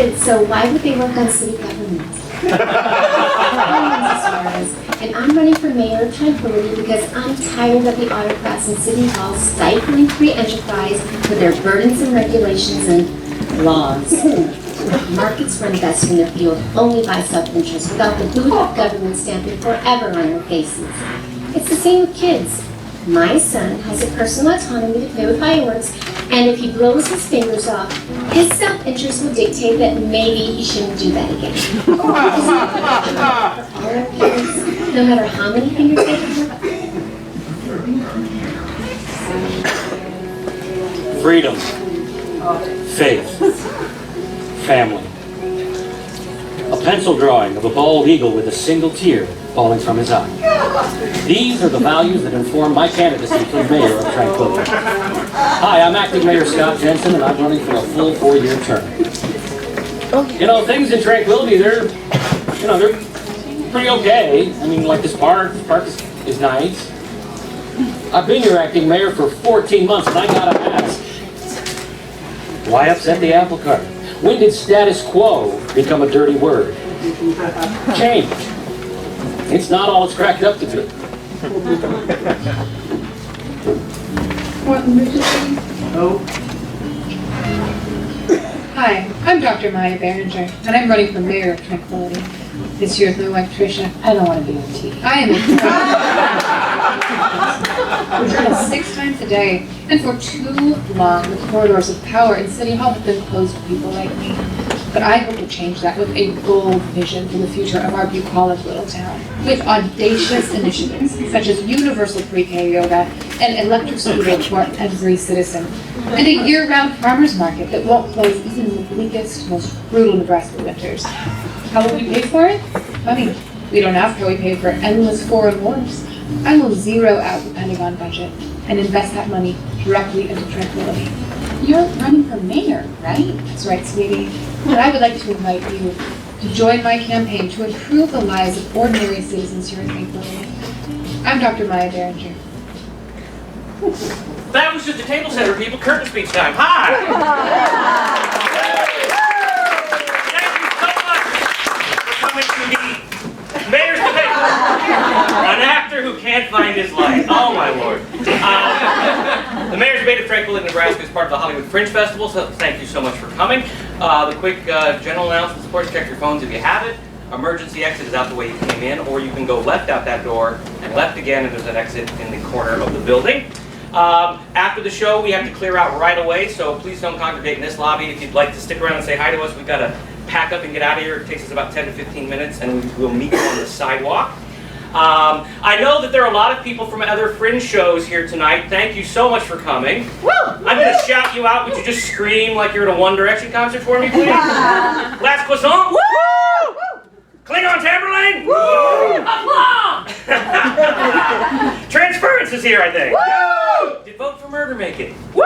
kids, so why would they work on city government? And I'm running for mayor of Tranquility because I'm tired of the autocrats in City Hall stifling free enterprise with their burdensome regulations and laws. Markets run best when they're fueled only by self-interest, without the boot of government stamping forever on their faces. It's the same with kids. My son has a personal autonomy to play with fireworks, and if he blows his fingers off, his self-interest will dictate that maybe he shouldn't do that again. All our kids, no matter how many fingers they have. Freedom, faith, family. A pencil drawing of a bald eagle with a single tear falling from his eye. These are the values that inform my candidacy for mayor of Tranquility. Hi, I'm acting Mayor Scott Jensen, and I'm running for a full 4-year term. You know, things in Tranquility, they're pretty okay. I mean, like this park is nice. I've been your acting mayor for 14 months, and I gotta ask, why upset the apple cart? When did status quo become a dirty word? Change. It's not all it's cracked up to be. Hi, I'm Dr. Maya Behringer, and I'm running for mayor of Tranquility. This year with my wife Tricia, I don't want to be on TV. I am a 6 times a day, and for too long the corridors of power in City Hall have been closed for people like me. But I hope to change that with a bold vision for the future of our bucolic little town. With audacious initiatives such as universal pre-K yoga and electric scooters for every citizen, and a year-round farmers market that won't close even in the bleakest, most brutal Nebraska winters. How will we pay for it? Money. We don't ask how we pay for endless foreign wars. I will zero out the Pentagon budget and invest that money directly into Tranquility. You're running for mayor, right? That's right, sweetie. And I would like to invite you to join my campaign to improve the lives of ordinary citizens here in Tranquility. I'm Dr. Maya Behringer. That was just a table setter, people. Curtain speech time. Hi! Thank you so much for coming to the mayor's debate. An actor who can't find his life. Oh, my Lord. The mayor's debate of Tranquility, Nebraska is part of the Hollywood Fringe Festival, so thank you so much for coming. The quick general announcements, of course, check your phones if you have it. Emergency exit is out the way you came in, or you can go left out that door and left again, and there's an exit in the corner of the building. After the show, we have to clear out right away, so please don't congregate in this lobby. If you'd like to stick around and say hi to us, we've got to pack up and get out of here. It takes us about 10 to 15 minutes, and we'll meet you on the sidewalk. I know that there are a lot of people from other Fringe shows here tonight. Thank you so much for coming. Woo! I'm going to shout you out. Would you just scream like you're at a One Direction concert for me, please? Last croissant. Woo! Klingon Tamberlane. Woo! Applause! Transference is here, I think. Woo! Did Vote for Murder make it? Woo!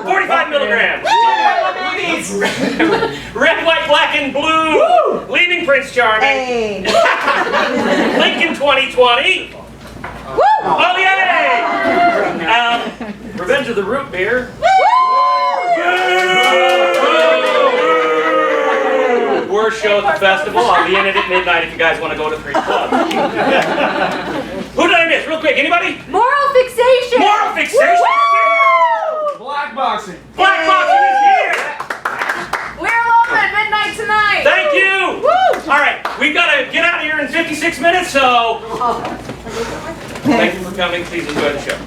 45 milligrams. Red, white, black, and blue. Woo! Leaving Prince Charming. Hey. Lincoln 2020. Woo! Oh, yay! Revenge of the Root Beer. Woo! Worst show at the festival. I'll be in it at midnight if you guys want to go to 3 clubs. Who did I miss? Real quick, anybody? Moral fixation! Moral fixation is here! Black boxing! Black boxing is here! We're open at midnight tonight! Thank you! Woo! Alright, we've got to get out of here in 56 minutes, so... Thank you for coming. Please enjoy the show.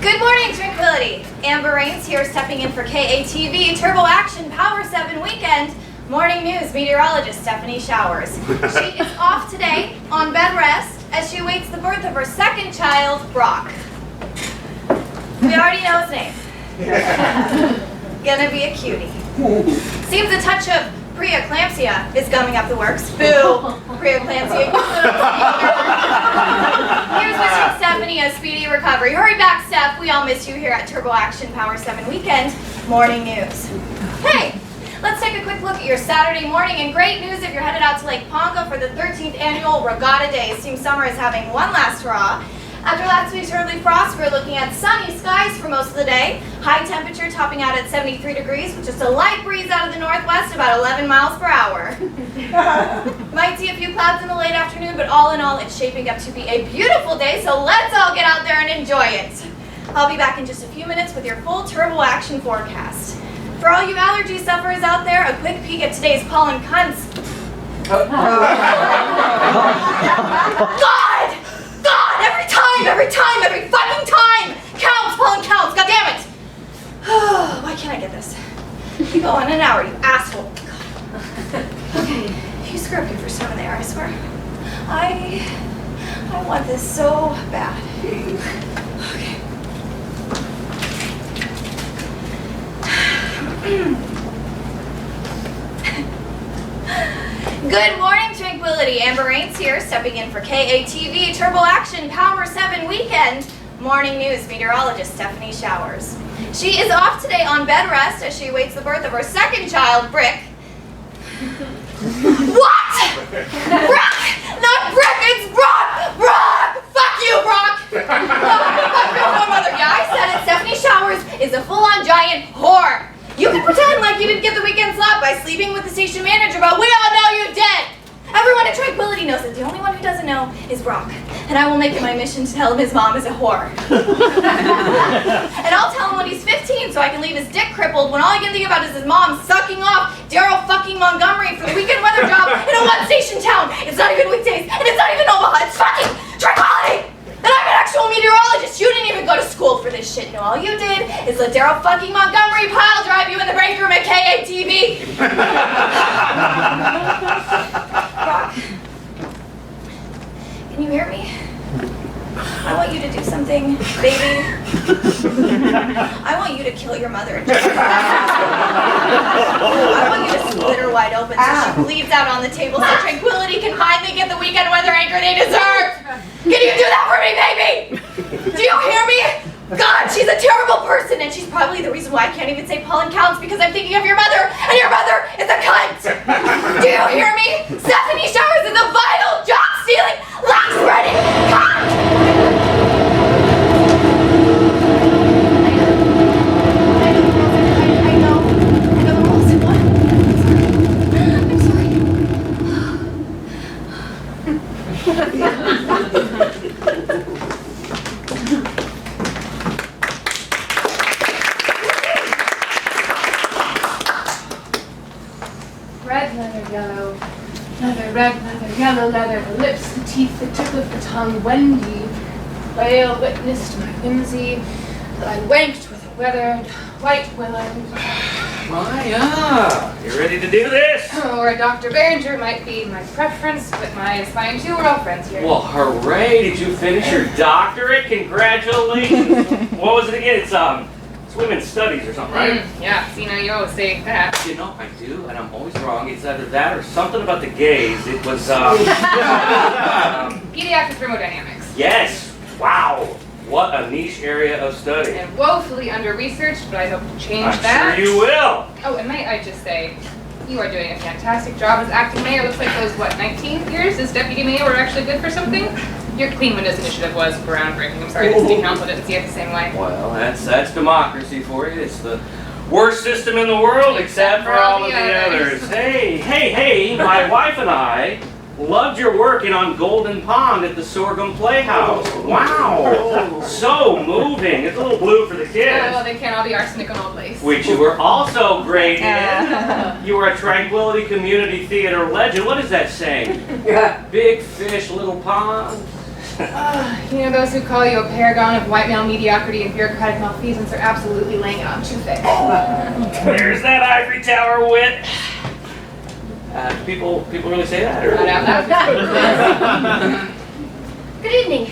Good morning, Tranquility. Amber Rains here, stepping in for KATV Turbo Action Power 7 Weekend Morning News meteorologist Stephanie Showers. She is off today on bed rest as she awaits the birth of her second child, Brock. We already know his name. Gonna be a cutie. Seems a touch of preeclampsia is gumming up the works. Boo! Preeclampsia. Here's wishing Stephanie a speedy recovery. Hurry back, Steph. We all miss you here at Turbo Action Power 7 Weekend Morning News. Hey, Let's take a quick look at your Saturday morning, and great news if you're headed out to Lake Ponca for the 13th annual Regatta Days. Team Summer is having one last hurrah. After last week's early frost, we're looking at sunny skies for most of the day. High temperature topping out at 73 degrees with just a light breeze out of the northwest, about 11 miles per hour. Might see a few clouds in the late afternoon, but all in all, it's shaping up to be a beautiful day, so let's all get out there and enjoy it. I'll be back in just a few minutes with your full turbo action forecast. For all you allergy sufferers out there, a quick peek at today's pollen cunts. God! Every fucking time! Counts, pollen counts, goddammit! Why can't I get this? You go on an hour, you asshole. God. Okay, you screw up your first time in the air, I swear. I want this so bad. Okay. Good morning, Tranquility. Amber Rains here, stepping in for KATV Turbo Action Power 7 Weekend. Morning news meteorologist Stephanie Showers. She is off today on bed rest as she awaits the birth of her second child, Brick. What? Brock! Not Brick, it's Brock! Brock! Fuck you, Brock! Fuck your mother. Yeah, I said it. Stephanie Showers is a full-on giant whore. You can pretend like you didn't get the weekend slap by sleeping with the station manager, but we all know you did! Everyone at Tranquility knows that the only one who doesn't know is Brock. And I will make it my mission to tell him his mom is a whore. And I'll tell him when he's 15 so I can leave his dick crippled when all he can think about is his mom sucking off Daryl fucking Montgomery for the weekend weather job in a one-station town. It's not even weekdays, and it's not even Omaha, it's fucking Tranquility! And I'm an actual meteorologist. You didn't even go to school for this shit. No, all you did is let Daryl fucking Montgomery pile drive you in the break room at KATV. Brock, can you hear me? I want you to do something, baby. I want you to kill your mother. I want you to split her wide open so she bleeds out on the table so Tranquility can finally get the weekend weather anchor they deserve. Can you do that for me, baby? Do you hear me? God, she's a terrible person, and she's probably the reason why I can't even say pollen counts because I'm thinking of your mother, and your mother is a cunt. Do you hear me? Stephanie Showers is a vital, job-stealing, lie-spreading cunt. I know the rules. What? I'm sorry. Red leather, yellow leather, red leather, yellow leather, the lips, the teeth, the tip of the tongue, Wendy. Whale witnessed my whimsy, that I wanked with a weathered white willow. Maya, you ready to do this? Or a Dr. Behringer might be my preference, but Maya's fine too, we're all friends here. Well, hooray! Did you finish your doctorate? Congratulations! What was it again? It's women's studies or something, right? Yeah, see, now you always say that. You know, I do, and I'm always wrong. It's either that or something about the gays. It was, Pediatric thermodynamics. yes! Wow! What a niche area of study. And woefully under-researched, but I hope to change I'm that. sure you will! Oh, and might I just say, you are doing a fantastic job as acting mayor. Looks like those, 19 years as deputy mayor were actually good for something? Your Clean Windows initiative was groundbreaking. I'm sorry the city council didn't see it the same way. Well, that's democracy for you. It's the worst system in the world except for all of the others. Hey, my wife and I loved your work in on Golden Pond at the Sorghum Playhouse. Wow! So moving. It's a little blue for the kids. Yeah, well, they can't all be arsenic and old lace. Which you were also great in. You were a Tranquility Community Theater legend. What is that saying? Big fish, little pond. You know, those who call you a paragon of white male mediocrity and bureaucratic malfeasance are absolutely laying it on too thick. There's that ivory tower wit. People really say that? Or? Not out loud. Good evening.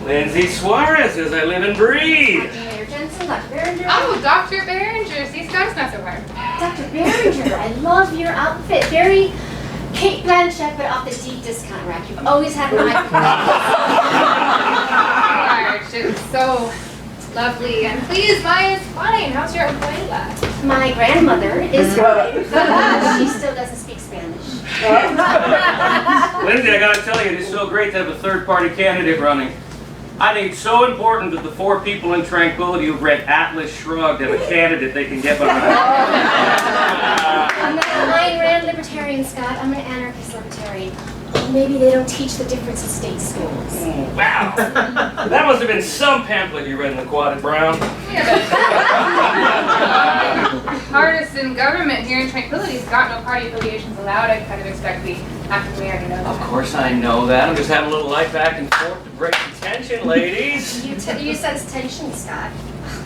Lindsay Suarez says I live and breathe. Dr. Mayor Jensen, Dr. Behringer. Oh, Dr. Behringer. See, Scott's not so hard. Dr. Behringer, I love your outfit. Very Kate Blanchett, but off the deep discount rack. You've always had an eye for Marge, it was so Lovely. And please, Maya's fine. How's your abuela? My grandmother is fine. She still doesn't speak Spanish. Lindsay, I gotta tell you, it is so great to have a third-party candidate running. I think it's so important that the 4 people in Tranquility who've read Atlas Shrugged have a candidate they can get behind. I'm not an Ayn Rand libertarian, Scott. I'm an anarchist libertarian. Maybe they don't teach the difference in state schools. Wow. That must have been some pamphlet you read in the Quad Brown. Partisan government here in Tranquility's got no party affiliations allowed. I kind of expect the acting mayor to know that. Of course I know that. I'm just having a little light back and forth to break the tension, ladies. You sense tension, Scott.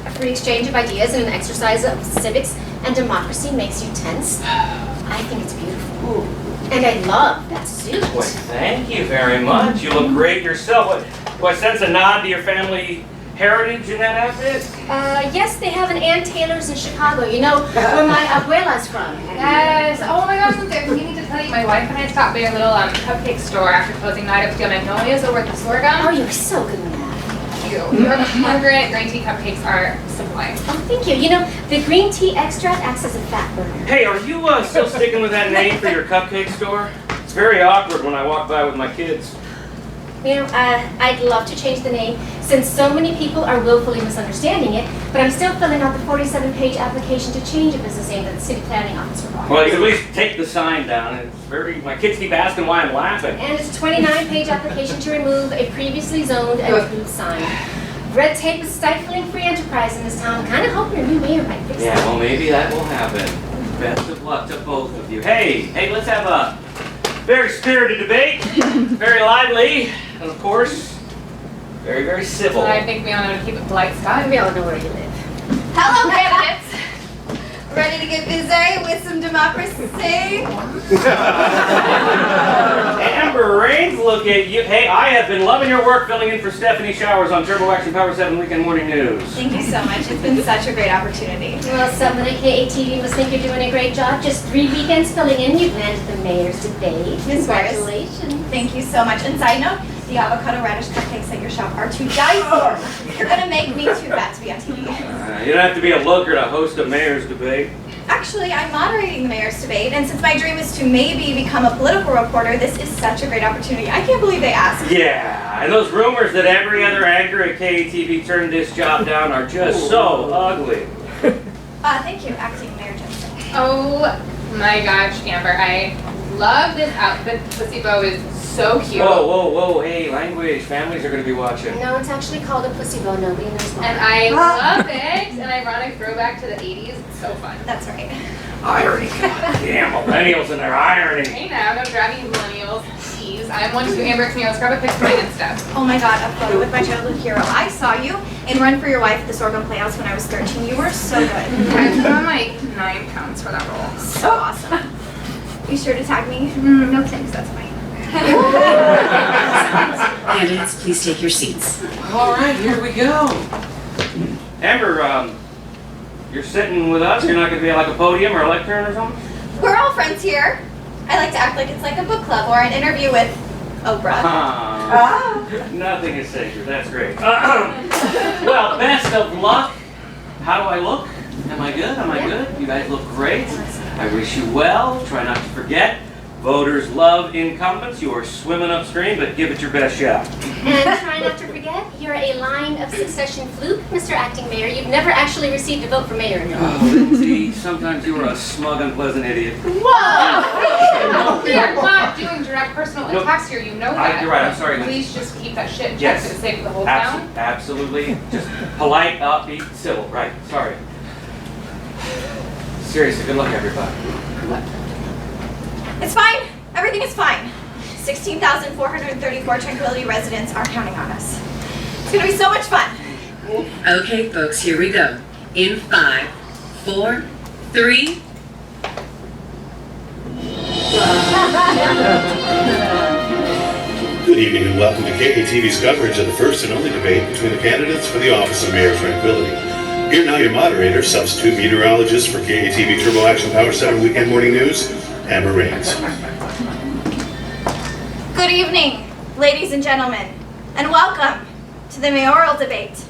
A free exchange of ideas and an exercise of civics and democracy makes you tense. I think it's beautiful. And I love that suit. Well, thank you very much. You look great yourself. Do I sense a nod to your family heritage in that outfit? Yes, they have an Ann Taylor's in Chicago. You know where my abuela's from. Yes. Oh my gosh, Lindsay, I need to tell you, my wife and I stopped by your little cupcake store after closing night up to Magnolia's over at the Sorghum. Oh, you're so good at that. Your Margaret green tea cupcakes are sublime. Oh, thank you. You know, the green tea extract acts as a fat burner. Hey, are you still sticking with that name for your cupcake store? It's very awkward when I walk by with my kids. You know, I'd love to change the name since so many people are willfully misunderstanding it, but I'm still filling out the 47-page application to change a business name that the city planning office requires. Well, you can at least take the sign down. My kids keep asking why I'm laughing. And it's a 29-page application to remove a previously zoned and approved sign. Red tape is stifling free enterprise in this town. I'm kind of hoping a new mayor might fix Yeah, that. well, maybe that will happen. Best of luck to both of you. Hey, let's have a very spirited debate, very lively, and of course, very, very civil. So I think we all know to keep it polite, Scott. We all know where you live. Hello, candidates. Ready to get busy with some democracy? Amber Rains, look at you. Hey, I have been loving your work filling in for Stephanie Showers on Turbo Action Power 7 Weekend Morning News. Thank you so much. It's been such a great opportunity. Well, someone at KATV must think you're doing a great job. Just 3 weekends filling in, you've landed the mayor's debate. Congratulations. Thank you so much. And side note, the avocado radish cupcakes at your shop are to die for. You're gonna make me too fat to be on TV. You don't have to be a looker to host a mayor's debate. Actually, I'm moderating the mayor's debate, and since my dream is to maybe become a political reporter, this is such a great opportunity. I can't believe they asked. Yeah, and those rumors that every other anchor at KATV turned this job down are just so ugly. Thank you, Acting Mayor Jensen. Oh my gosh, Amber, I love this outfit. Pussy bow is so cute. Whoa, hey, language. Families are going to be watching. No, it's actually called a pussy bow. Nobody knows why. And I love it. An ironic throwback to the 80s. It's so fun. That's right. Irony. Damn, millennials and their irony. Hey now, don't drive you millennials. Jeez, I'm one too, Amber. Can you let's grab a picture of my Insta? Oh my god, a photo with my childhood hero. I saw you in Run for Your Wife at the Sorghum Playhouse when I was 13. You were so good. I put on like 9 pounds for that role. So awesome. You sure to tag me? No thanks, that's fine. Candidates, please take your seats. All right, here we go. Amber, you're sitting with us? You're not going to be at like a podium or a lectern or something? We're all friends here. I like to act like it's like a book club or an interview with Oprah. Nothing is sacred. That's great. Well, best of luck. How do I look? Am I good? Am I good? You guys look great. I wish you well. Try not to forget. Voters love incumbents. You are swimming upstream, but give it your best shot. And try not to forget, you're a line of succession fluke, Mr. Acting Mayor. You've never actually received a vote for mayor in your life. Oh, Lindsay, sometimes you are a smug, unpleasant idiot. Whoa! We are not doing direct personal attacks here. You know that. You're right. I'm sorry. Lindsay. Please just keep that shit in check Yes. for the sake of the whole town. Absolutely. Just polite, upbeat, civil. Right. Sorry. Seriously, good luck, everybody. It's fine. Everything is fine. 16,434 Tranquility residents are counting on us. It's going to be so much fun. Okay, folks, here we go. In 5, 4, 3. Good evening and welcome to KATV's coverage of the first and only debate between the candidates for the office of Mayor of Tranquility. Here now your moderator, substitute meteorologist for KATV Turbo Action Power 7 Weekend Morning News, Amber Rains. Good evening, ladies and gentlemen, and welcome to the mayoral debate.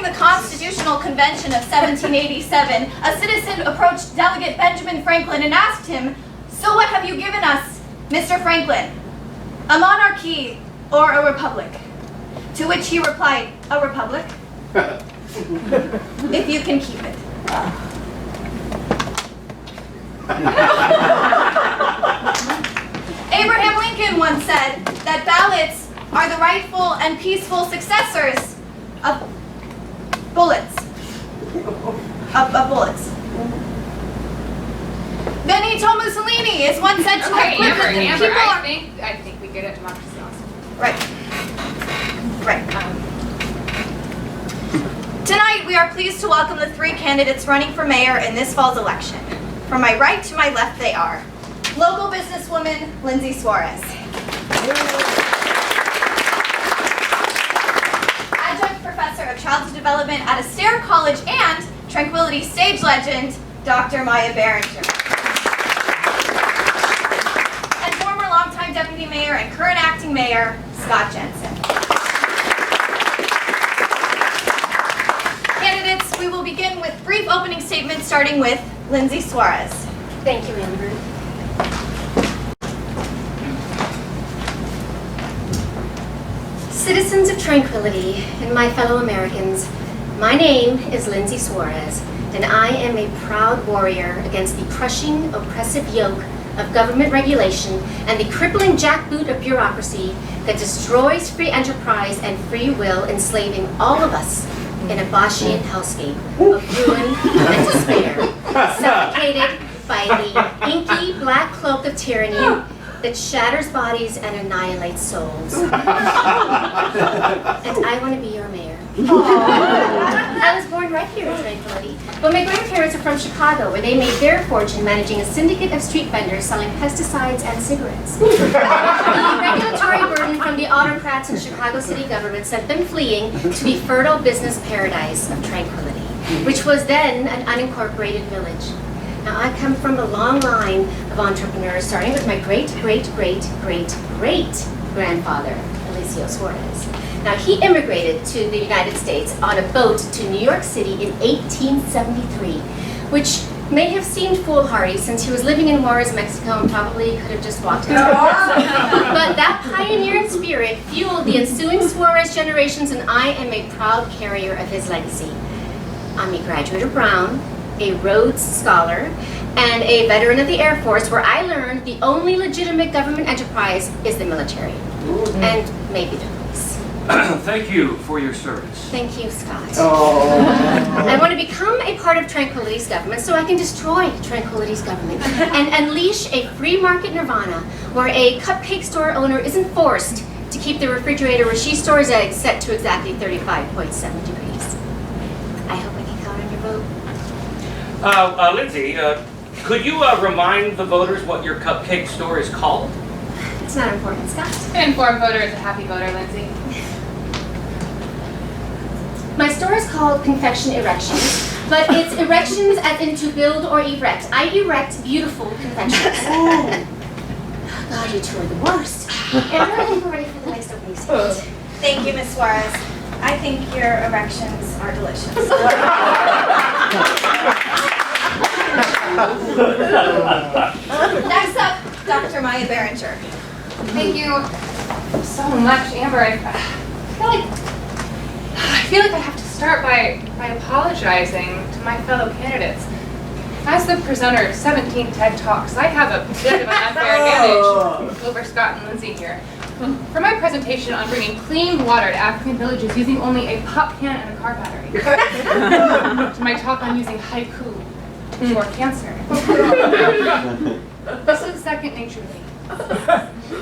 the Constitutional Convention of 1787, a citizen approached Delegate Benjamin Franklin and asked him, "So what have you given us, Mr. Franklin? A monarchy or a republic?" To which he replied, "A republic, if you can keep it." Abraham Lincoln once said that ballots are the rightful and peaceful successors of bullets. Of bullets. Benito Mussolini is once said to have Okay, quivered. Amber, People are- I think we get it. Democracy awesome. Right. Right. Tonight, we are pleased to welcome the 3 candidates running for mayor in this fall's election. From my right to my left, they are local businesswoman Lindsay Suarez, adjunct professor of childhood development at Astaire College and Tranquility stage legend, Dr. Maya Behringer, and former longtime deputy mayor and current acting mayor, Scott Jensen. Candidates, we will begin with brief opening statements, starting with Lindsay Suarez. Thank you, Amber. Citizens of Tranquility and my fellow Americans, my name is Lindsay Suarez, and I am a proud warrior against the crushing, oppressive yoke of government regulation and the crippling jackboot of bureaucracy that destroys free enterprise and free will, enslaving all of us in a Boschian hellscape of ruin and despair, suffocated by the inky black cloak of tyranny that shatters bodies and annihilates souls. And I want to be your mayor. I was born right here in Tranquility, but my grandparents are from Chicago, where they made their fortune managing a syndicate of street vendors selling pesticides and cigarettes. The regulatory burden from the autocrats in Chicago city government sent them fleeing to the fertile business paradise of Tranquility, which was then an unincorporated village. Now, I come from a long line of entrepreneurs, starting with my great-great-great-great-grandfather, Alicio Suarez. Now, he immigrated to the United States on a boat to New York City in 1873, which may have seemed foolhardy since he was living in Juarez, Mexico, and probably could have just walked into it. But that pioneering spirit fueled the ensuing Suarez generations, and I am a proud carrier of his legacy. I'm a graduate of Brown, a Rhodes Scholar, and a veteran of the Air Force, where I learned the only legitimate government enterprise is the military, and maybe the police. Thank you for your service. Thank you, Scott. I want to become a part of Tranquility's government so I can destroy Tranquility's government and unleash a free market nirvana where a cupcake store owner isn't forced to keep the refrigerator where she stores eggs set to exactly 35.7 degrees. I hope I can count on your vote. Lindsay, could you remind the voters what your cupcake store is called? It's not important, Scott. An informed voter is a happy voter, Lindsay. My store is called Confection Erections, but it's erections as in to build or erect. I erect beautiful confections. God, you two are the worst. And I think we're ready for the next opening statement. Thank you, Ms. Suarez. I think your erections are delicious. Next up, Dr. Maya Behringer. Thank you so much, Amber. I feel like I have to start by apologizing to my fellow candidates. As the presenter of 17 TED Talks, I have a bit of an unfair advantage over Scott and Lindsay here. For my presentation on bringing clean water to African villages using only a pop can and a car battery, to my talk on using haiku to cure cancer. This is second nature to me.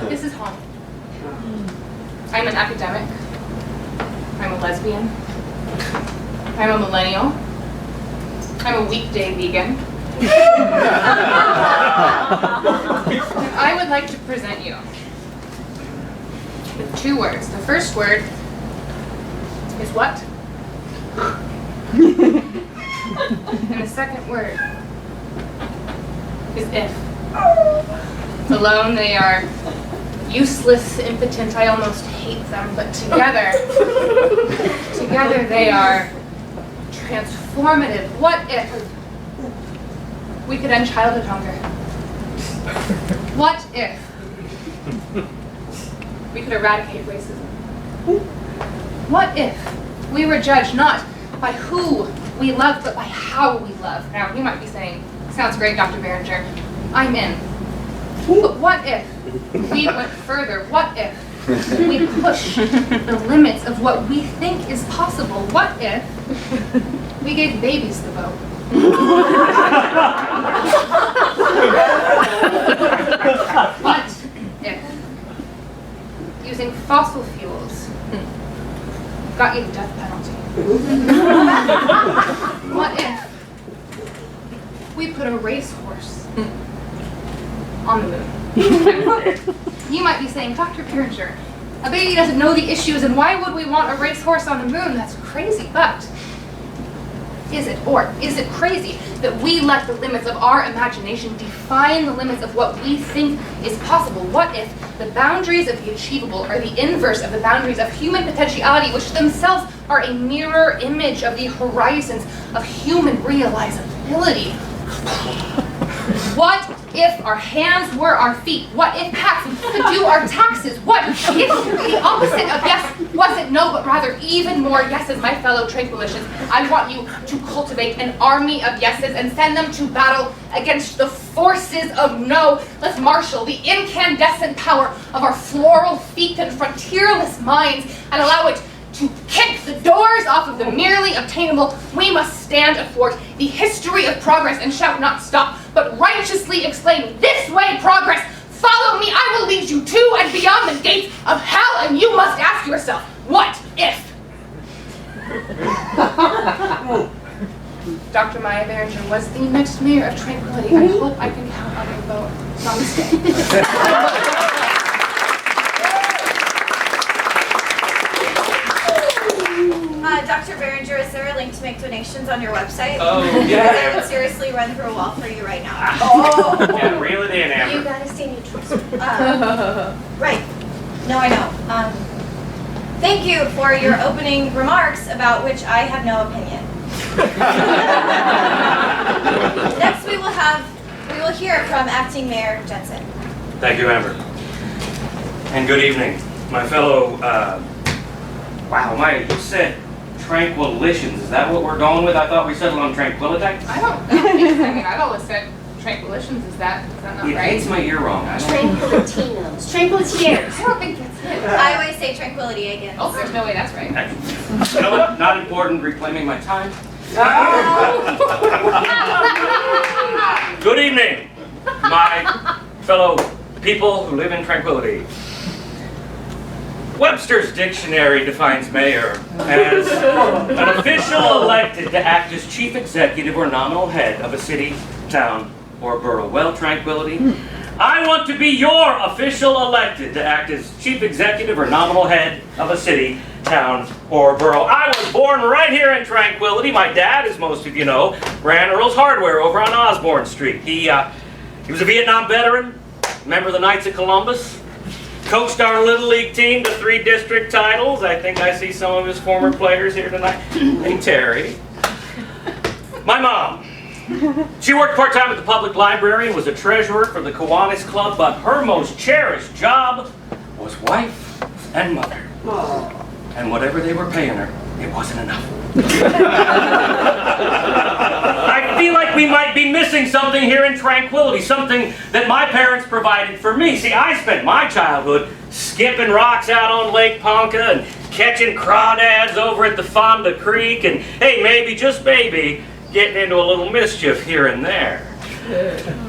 This is home. I'm an academic. I'm a lesbian. I'm a millennial. I'm a weekday vegan. And I would like to present you with 2 words. The first word is what? And the second word is if. Alone they are useless, impotent, I almost hate them, but together they are transformative. What if we could end childhood hunger? What if we could eradicate racism? What if we were judged not by who we love, but by how we love? Now, you might be saying, sounds great, Dr. Behringer. I'm in. But what if we went further? What if we push the limits of what we think is possible? What if we gave babies the vote? What if using fossil fuels got you the death penalty? What if we put a racehorse on the moon? You might be saying, Dr. Behringer, a baby doesn't know the issues, and why would we want a racehorse on the moon? That's crazy, but is it? Or is it crazy that we let the limits of our imagination define the limits of what we think is possible? What if the boundaries of the achievable are the inverse of the boundaries of human potentiality, which themselves are a mirror image of the horizons of human realizability? What if our hands were our feet? What if cats could do our taxes? What if the opposite of yes wasn't no, but rather even more yeses? My fellow Tranquilitians, I want you to cultivate an army of yeses and send them to battle against the forces of no. Let's marshal the incandescent power of our floral feet and frontierless minds and allow it to kick the doors off of the merely obtainable. We must stand athwart the history of progress and shout not stop, but righteously exclaim, this way progress, follow me, I will lead you to and beyond the gates of hell, and you must ask yourself, what if? Dr. Maya Behringer was the next mayor of Tranquility. I hope I can count on your vote. Namaste. Dr. Behringer, is there a link to make donations on your website? Oh, Because yeah. I would seriously run through a wall for you right now. Yeah, reel it in, You Amber. gotta stay neutral. Right. No, I know. Thank you for your opening remarks, about which I have no opinion. Next, we will hear from Acting Mayor Jensen. Thank you, Amber. And good evening, my fellow, wow, Maya, you said Tranquilitions. Is that what we're going with? I thought we settled on Tranquility. I mean, I've always said Tranquilitions. Is that not It right? hits my ear wrong. I don't Tranquilitinos. Tranquilitiers. I don't think that's it. I always say Tranquility again. Oh, there's no way that's right. You know what? Not important, reclaiming my time. Good evening, my fellow people who live in Tranquility. Webster's dictionary defines mayor as an official elected to act as chief executive or nominal head of a city, town, or borough. Well, Tranquility, I want to be your official elected to act as chief executive or nominal head of a city, town, or borough. I was born right here in Tranquility. My dad, as most of you know, ran Earl's Hardware over on Osborne Street. He was a Vietnam veteran, member of the Knights of Columbus, coached our Little League team to 3 district titles. I think I see some of his former players here tonight. Hey, Terry. My mom. She worked part-time at the public library and was a treasurer for the Kiwanis Club, but her most cherished job was wife and mother. And whatever they were paying her, it wasn't enough. I feel like we might be missing something here in Tranquility, something that my parents provided for me. See, I spent my childhood skipping rocks out on Lake Ponca and catching crawdads over at the Fonda Creek and, hey, maybe, just maybe, getting into a little mischief here and there.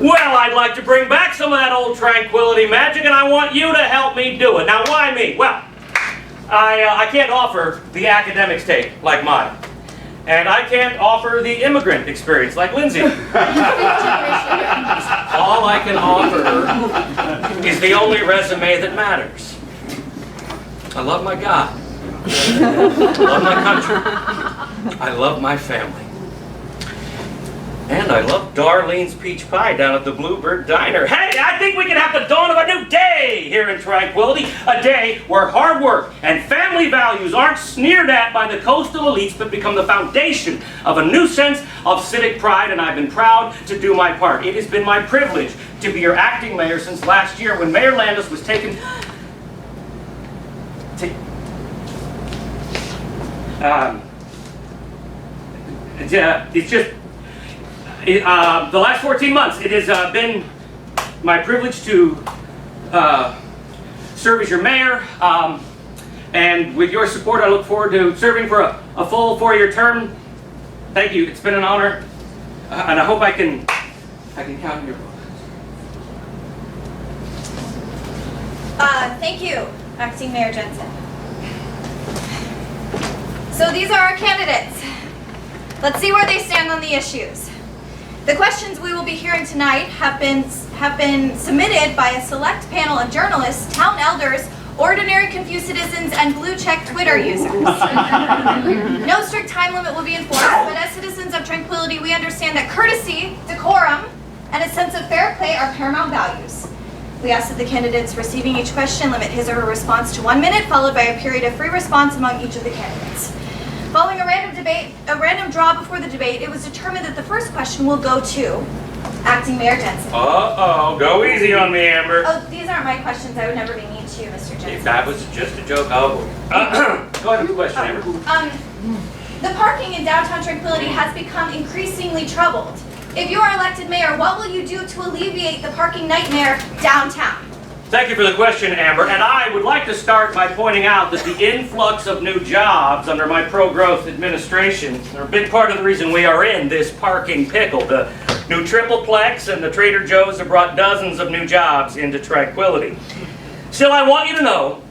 Well, I'd like to bring back some of that old Tranquility magic, and I want you to help me do it. Now, why me? Well, I can't offer the academics take like mine. And I can't offer the immigrant experience like Lindsay. All I can offer is the only resume that matters. I love my God. I love my country. I love my family. And I love Darlene's peach pie down at the Bluebird Diner. Hey, I think we can have the dawn of a new day here in Tranquility. A day where hard work and family values aren't sneered at by the coastal elites, but become the foundation of a new sense of civic pride, and I've been proud to do my part. It has been my privilege to be your acting mayor since last year when Mayor Landis was taken... it's just... the last 14 months, it has been my privilege to serve as your mayor, and with your support, I look forward to serving for a full 4-year term. Thank you. It's been an honor, and I hope I can count on your vote. Thank you, Acting Mayor Jensen. So these are our candidates. Let's see where they stand on the issues. The questions we will be hearing tonight have been submitted by a select panel of journalists, town elders, ordinary confused citizens, and blue-check Twitter users. No strict time limit will be enforced, but as citizens of Tranquility, we understand that courtesy, decorum, and a sense of fair play are paramount values. We ask that the candidates receiving each question limit his or her response to 1 minute, followed by a period of free response among each of the candidates. Following a random draw before the debate, it was determined that the first question will go to Acting Mayor Jensen. Uh-oh, go easy on me, Amber. Oh, these aren't my questions. I would never be mean to you, Mr. Jensen. If that was just a joke, oh. Go ahead with the question, Amber. The parking in downtown Tranquility has become increasingly troubled. If you are elected mayor, what will you do to alleviate the parking nightmare downtown? Thank you for the question, Amber. And I would like to start by pointing out that the influx of new jobs under my pro-growth administration are a big part of the reason we are in this parking pickle. The new Tripleplex and the Trader Joe's have brought dozens of new jobs into Tranquility. Still, I want you to know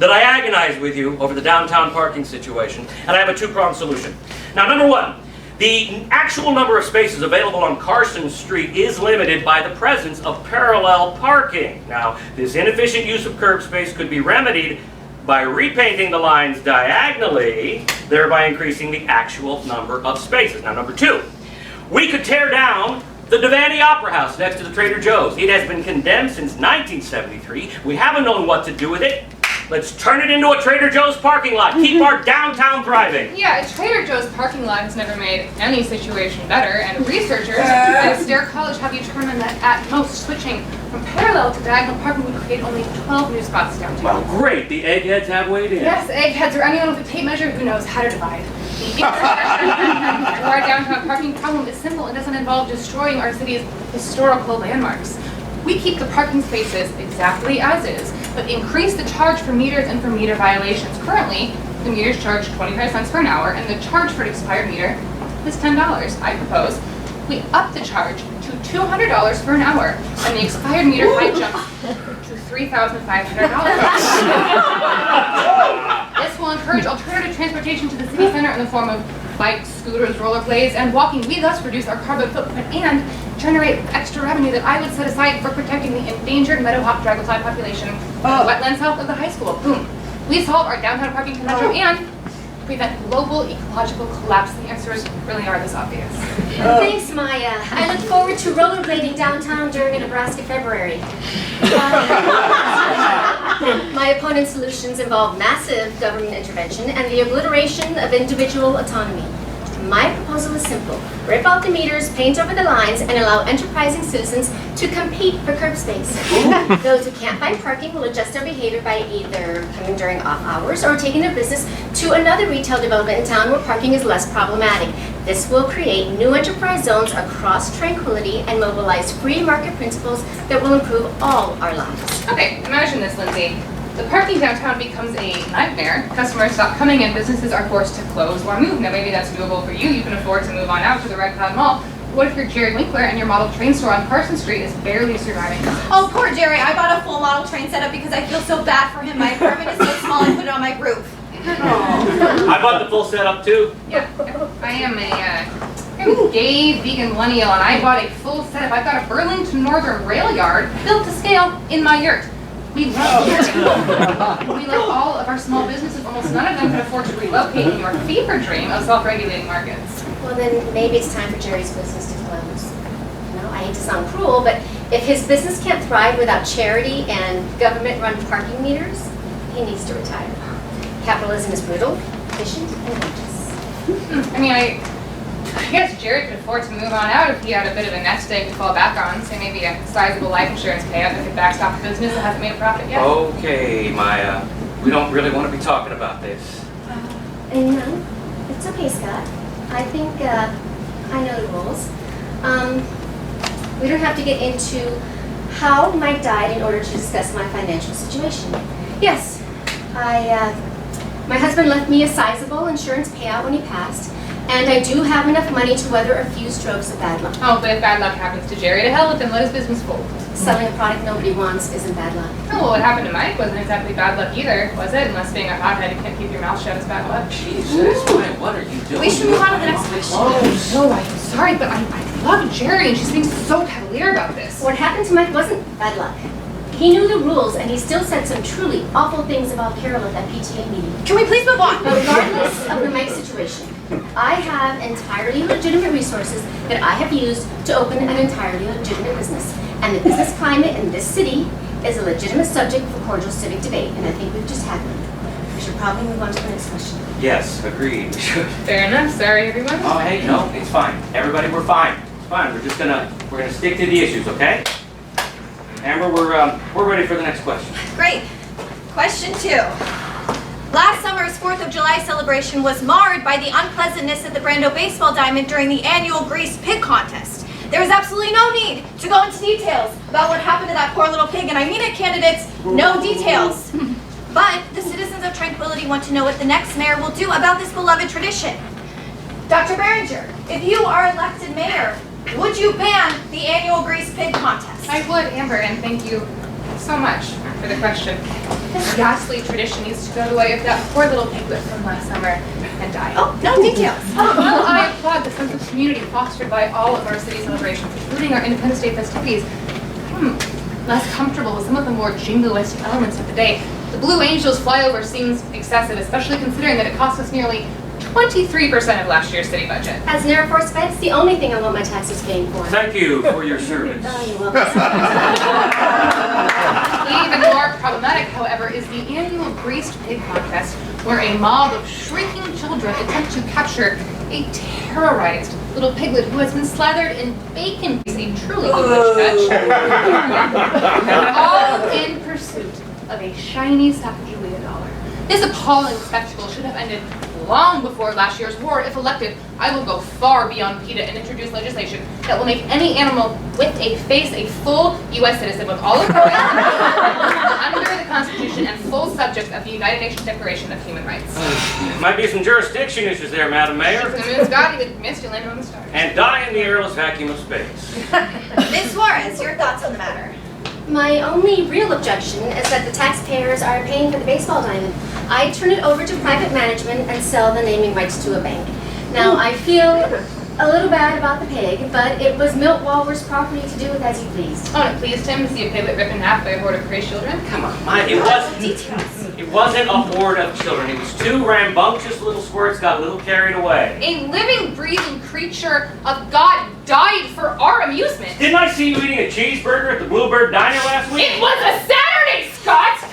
that I agonize with you over the downtown parking situation, and I have a two-pronged solution. Now, number one, the actual number of spaces available on Carson Street is limited by the presence of parallel parking. Now, this inefficient use of curb space could be remedied by repainting the lines diagonally, thereby increasing the actual number of spaces. Now, number two, we could tear down the Devaney Opera House next to the Trader Joe's. It has been condemned since 1973. We haven't known what to do with it. Let's turn it into a Trader Joe's parking lot. Keep our downtown thriving. Yeah, a Trader Joe's parking lot has never made any situation better, and researchers at Astaire College have determined that at most switching from parallel to diagonal parking would create only 12 new spots downtown. Well, great. The eggheads have weighed in. Yes, eggheads or anyone with a tape measure who knows how to divide. Our downtown parking problem is simple and doesn't involve destroying our city's historical landmarks. We keep the parking spaces exactly as is, but increase the charge for meters and for meter violations. Currently, the meters charge 25 cents for an hour, and the charge for an expired meter is $10. I propose we up the charge to $200 for an hour, and the expired meter might jump to $3,500. This will encourage alternative transportation to the city center in the form of bikes, scooters, rollerblades, and walking. We thus reduce our carbon footprint and generate extra revenue that I would set aside for protecting the endangered meadowhawk dragonfly population in the wetlands south of the high school. Boom. We solve our downtown parking conundrum and prevent global ecological collapse. The answers really are this obvious. Thanks, Maya. I look forward to rollerblading downtown during a Nebraska February. My opponent's solutions involve massive government intervention and the obliteration of individual autonomy. My proposal is simple. Rip out the meters, paint over the lines, and allow enterprising citizens to compete for curb space. Those who can't find parking will adjust their behavior by either coming during off hours or taking their business to another retail development in town where parking is less problematic. This will create new enterprise zones across Tranquility and mobilize free market principles that will improve all our lives. Okay, imagine this, Lindsay. The parking downtown becomes a nightmare. Customers stop coming and businesses are forced to close or move. Now maybe that's doable for you. You can afford to move on out to the Red Cloud Mall. What if you're Jerry Winkler and your model train store on Carson Street is barely surviving? Oh, poor Jerry. I bought a full model train setup because I feel so bad for him. My apartment is so small I put it on my roof. I bought the full setup too. Yeah, I am a gay vegan millennial and I bought a full setup. I've got a Burlington Northern rail yard built to scale in my yurt. We love we love all of our small businesses. Almost none of them can afford to relocate in your fever dream of self-regulating markets. Well, then maybe it's time for Jerry's business to close. You know, I hate to sound cruel, but if his business can't thrive without charity and government-run parking meters, he needs to retire. Capitalism is brutal, efficient, and righteous. I mean, I guess Jerry could afford to move on out if he had a bit of a nest egg to fall back on, say maybe a sizable life insurance payout that could backstop a business that hasn't made a profit yet. Okay, Maya. We don't really want to be talking about this. No, it's okay, Scott. I think I know the rules. We don't have to get into how Mike died in order to discuss my financial situation. Yes, my husband left me a sizable insurance payout when he passed, and I do have enough money to weather a few strokes of bad luck. Oh, but if bad luck happens to Jerry, to hell with him, let his business fold. Selling a product nobody wants isn't bad luck. Oh, well, what happened to Mike wasn't exactly bad luck either, was it? Unless being a hothead you can't keep your mouth shut is bad luck. Jesus, Maya, what are you doing? We should move on to the next question. Oh, no, I'm sorry, but I love Jerry, and she's being so cavalier about this. What happened to Mike wasn't bad luck. He knew the rules, and he still said some truly awful things about Carol at that PTA meeting. Can we please move on? Regardless of the Mike situation, I have entirely legitimate resources that I have used to open an entirely legitimate business. And the business climate in this city is a legitimate subject for cordial civic debate, and I think we've just had one. We should probably move on to the next question. Yes, agreed. We should. Fair enough. Sorry, everyone. Oh, hey, no, it's fine. Everybody, we're fine. It's fine. We're gonna stick to the issues, okay? Amber, we're ready for the next question. Great. Question 2. Last summer's 4th of July celebration was marred by the unpleasantness at the Brando baseball diamond during the annual greased pig contest. There was absolutely no need to go into details about what happened to that poor little pig, and I mean it, candidates, no details. But the citizens of Tranquility want to know what the next mayor will do about this beloved tradition. Dr. Behringer, if you are elected mayor, would you ban the annual greased pig contest? I would, Amber, and thank you so much for the question. This ghastly tradition needs to go the way of that poor little piglet from last summer and die. Oh, no details. Well, I applaud the sense of community fostered by all of our city celebrations, including our Independence Day festivities. I'm less comfortable with some of the more jingoistic elements of the day. The Blue Angels flyover seems excessive, especially considering that it cost us nearly 23% of last year's city budget. As an Air Force vet, it's the only thing I want my taxes paying for. Thank you for your service. Oh, you're welcome. Even more problematic, however, is the annual greased pig contest, where a mob of shrieking children attempt to capture a terrorized little piglet who has been slathered in bacon grease, a truly English touch, all in pursuit of a shiny Sacagawea dollar. This appalling spectacle should have ended long before last year's war. If elected, I will go far beyond PETA and introduce legislation that will make any animal with a face a full U.S. citizen with all of her rights under the Constitution and full subject of the United Nations Declaration of Human Rights. Might be some jurisdiction issues there, Madam Mayor. If the moon's God, he would miss to land on the stars. And die in the airless vacuum of space. Ms. Suarez, your thoughts on the matter? My only real objection is that the taxpayers are paying for the baseball diamond. I turn it over to private management and sell the naming rights to a bank. Now, I feel a little bad about the pig, but it was Milt Walworth's property to do with as he pleased. Oh, and it pleased him to see a piglet ripped in half by a horde of crazed children? Come on, Maya, it wasn't a horde of children. It was two rambunctious little squirts got a little carried away. A living, breathing creature of God died for our amusement. Didn't I see you eating a cheeseburger at the Bluebird Diner last week? It was a Saturday, Scott!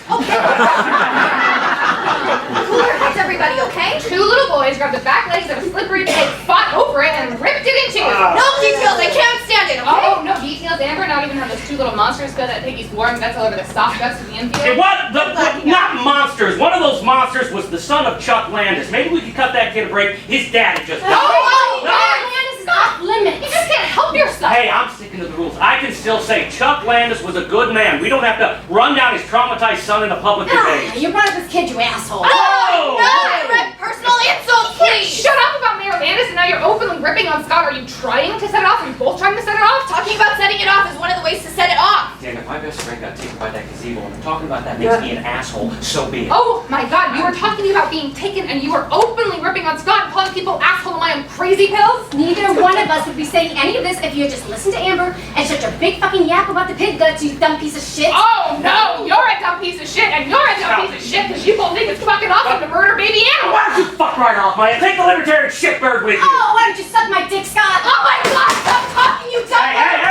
Cooler heads, everybody, okay? Two little boys grabbed the back legs of a slippery pig, fought over it, and ripped it in two. No details, I can't stand it, okay? Oh, no details, Amber. Not even how those two little monsters spilled that piggy's warm guts all over the soft guts of the infield. It was not monsters. One of those monsters was the son of Chuck Landis. Maybe we could cut that kid a break. His dad had just died. Landis is off limits. You just can't help yourself. Hey, I'm sticking to the rules. I can still say Chuck Landis was a good man. We don't have to run down his traumatized son in a public debate. You brought up this kid, you asshole. Oh! No, direct personal insults, please! Shut up about Mayor Landis, and now you're openly ripping on Scott. Are you trying to set it off? Are you both trying to set it off? Talking about setting it off is one of the ways to set it off. Damn it, my best friend got taken by that gazebo, and talking about that makes me an asshole. So be it. Oh my God, you were talking about being taken, and you were openly ripping on Scott and calling people asshole. Am I crazy? crazy pills? Neither one of us would be saying any of this if you had just listened to Amber and shut your big fucking yap about the pig guts, you dumb piece of shit. Oh no, you're a dumb piece of shit, and you're a dumb piece of shit because you both think it's fucking awesome to murder baby animals. Why don't you fuck right off, Maya? Take the libertarian shitbird with you. Oh, why don't you suck my dick, Scott? Oh my god, stop talking, you dumb Hey!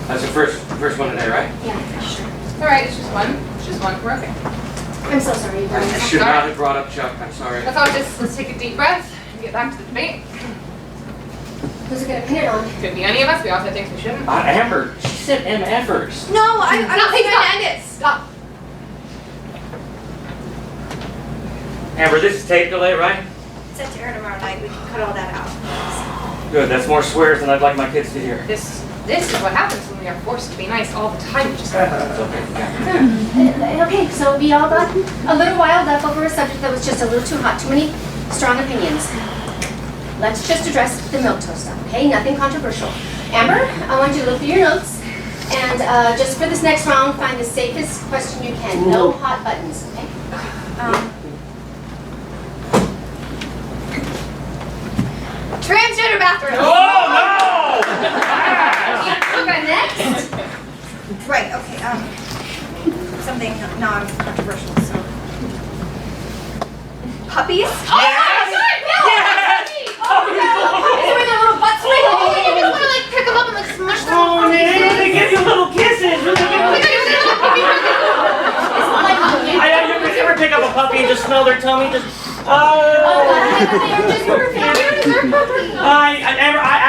That's the first one today, right? Yeah, sure. Alright, it's just one. It's just one. We're okay. I'm so sorry, I guys. should not have brought up Chuck. I'm sorry. Let's all let's take a deep breath and get back to the debate. Who's it gonna pin it on? Could be any of us. We all said things we shouldn't. Amber, she said MFers. No, I'm not Stop. trying to end it. Stop. Amber, this is tape delay, right? It's set to air tomorrow night. We can cut all that out. Good. That's more swears than I'd like my kids to hear. This is what happens when we are forced to be nice all the time. It's okay. Yeah. Okay, so we all got a little riled up over a subject that was just a little too hot. Too many strong opinions. Let's just address the milquetoast stuff, okay? Nothing controversial. Amber, I want you to look through your notes and just for this next round, find the safest question you can. No hot buttons, okay? Transgender bathroom. Oh no! Okay, next. Right, okay, something non-controversial, so. Puppies? Oh my god! No! Yes! Oh, no! With their little butts Oh, you just want to like pick them up and like smush them. Oh man, they give you little kisses. Really you ever pick up a puppy and just smell their tummy? Just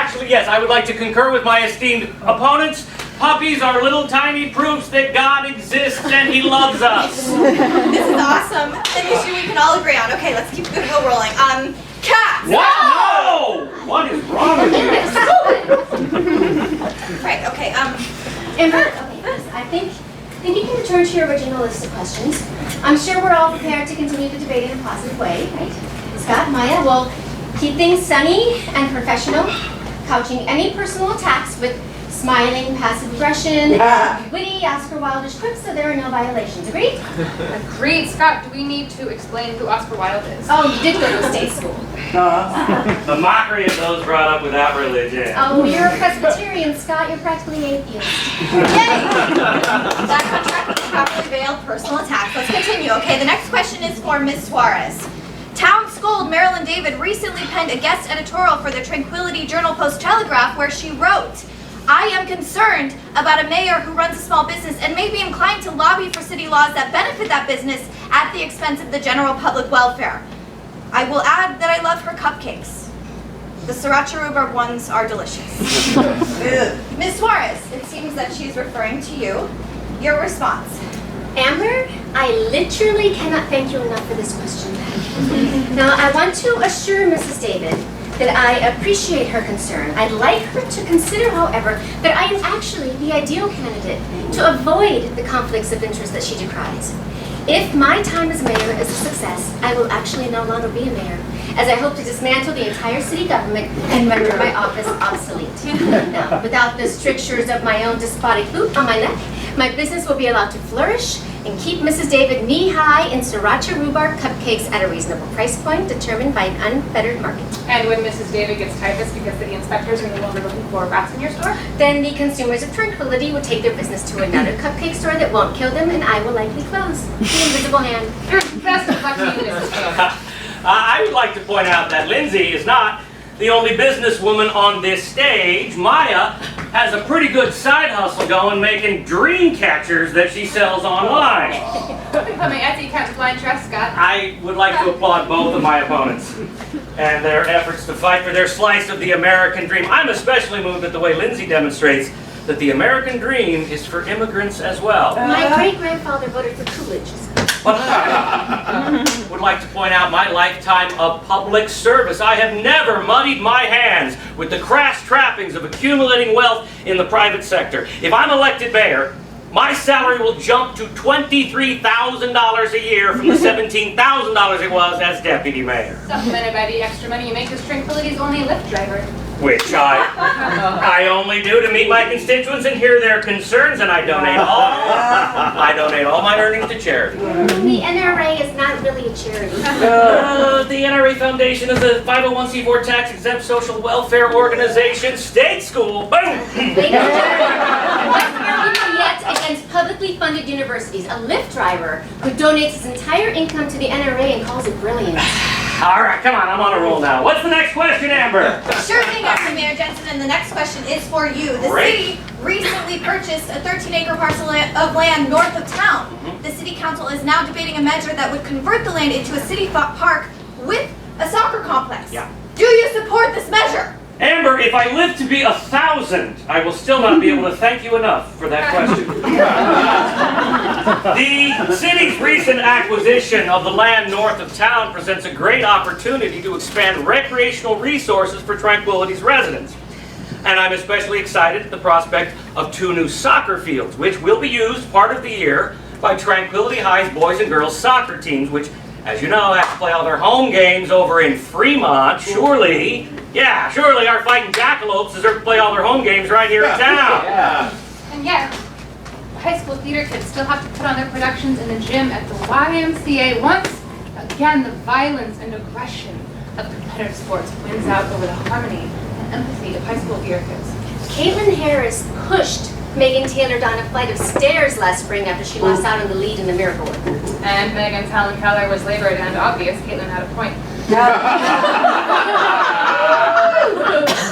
Actually, yes, I would like to concur with my esteemed opponents. Puppies are little tiny proofs that God exists and He loves us. This is awesome. An issue we can all agree on. Okay, let's keep goodwill rolling. Cats! What? No! What is wrong with you? Right, okay, Amber, okay, I think you can return to your original list of questions. I'm sure we're all prepared to continue the debate in a positive way, right? Scott, Maya will keep things sunny and professional, couching any personal attacks with smiling, passive aggression, witty, Oscar Wilde-ish quips so there are no violations. Agreed? Agreed. Scott, do we need to explain who Oscar Wilde is? Oh, you did go to a state school. The mockery of those brought up without religion. Oh, you're a Presbyterian, Scott. You're practically atheist. yay! Back on track with the properly veiled personal attacks. Let's continue. Okay, the next question is for Ms. Suarez. Town Scold Marilyn David recently penned a guest editorial for the Tranquility Journal-Post-Telegraph where she wrote, I am concerned about a mayor who runs a small business and may be inclined to lobby for city laws that benefit that business at the expense of the general public welfare. I will add that I love her cupcakes. The sriracha rhubarb ones are delicious. Ms. Suarez, it seems that she's referring to you. Your response. Amber, I literally cannot thank you enough for this question. Now, I want to assure Mrs. David that I appreciate her concern. I'd like her to consider, however, that I am actually the ideal candidate to avoid the conflicts of interest that she decries. If my time as mayor is a success, I will actually no longer be a mayor, as I hope to dismantle the entire city government and render my office obsolete. Now, without the strictures of my own despotic boot on my neck, my business will be allowed to flourish and keep Mrs. David knee-high in sriracha rhubarb cupcakes at a reasonable price point determined by an unfettered market. And when Mrs. David gets typhus because the inspectors are no longer looking for rats in your store? Then the consumers of Tranquility will take their business to another cupcake store that won't kill them, and I will likely close. The invisible hand. Best of luck to you, Mrs. David. I would like to point out that Lindsay is not the only businesswoman on this stage. Maya has a pretty good side hustle going, making dream catchers that she sells online. Put my Etsy account to blind trust, Scott. I would like to applaud both of my opponents and their efforts to fight for their slice of the American dream. I'm especially moved at the way Lindsay demonstrates that the American dream is for immigrants as well. My great-grandfather voted for Coolidge. But I would like to point out my lifetime of public service. I have never muddied my hands with the crass trappings of accumulating wealth in the private sector. If I'm elected mayor, My salary will jump to $23,000 a year from the $17,000 it was as deputy mayor. Supplemented by the extra money you make as Tranquility's only Lyft driver. Which I only do to meet my constituents and hear their concerns, and I donate all my earnings to charity. The NRA is not really a charity. The NRA Foundation is a 501c4 tax-exempt social welfare organization, state school, boom! They don't yet against publicly funded universities. A Lyft driver who donates his entire income to the NRA and calls it brilliant. All right, come on, I'm on a roll now. What's the next question, Amber? Sure thing, Acting Mayor Jensen, and the next question is for you. The city recently purchased a 13-acre parcel of land north of town. The city council is now debating a measure that would convert the land into a city park with a soccer complex. Yeah. Do you support this measure? Amber, if I live to be 1,000, I will still not be able to thank you enough for that question. The city's recent acquisition of the land north of town presents a great opportunity to expand recreational resources for Tranquility's residents. And I'm especially excited at the prospect of 2 new soccer fields, which will be used part of the year by Tranquility High's boys and girls soccer teams, which, as you know, have to play all their home games over in Fremont. Surely our fighting jackalopes deserve to play all their home games right here in town. And yet, high school theater kids still have to put on their productions in the gym at the YMCA. Once again, the violence and aggression of competitive sports wins out over the harmony and empathy of high school theater kids. Caitlin Harris pushed Megan Taylor down a flight of stairs last spring after she lost out on the lead in the Miracle Worker. And Megan's Helen Keller was labored and obvious. Caitlin had a point.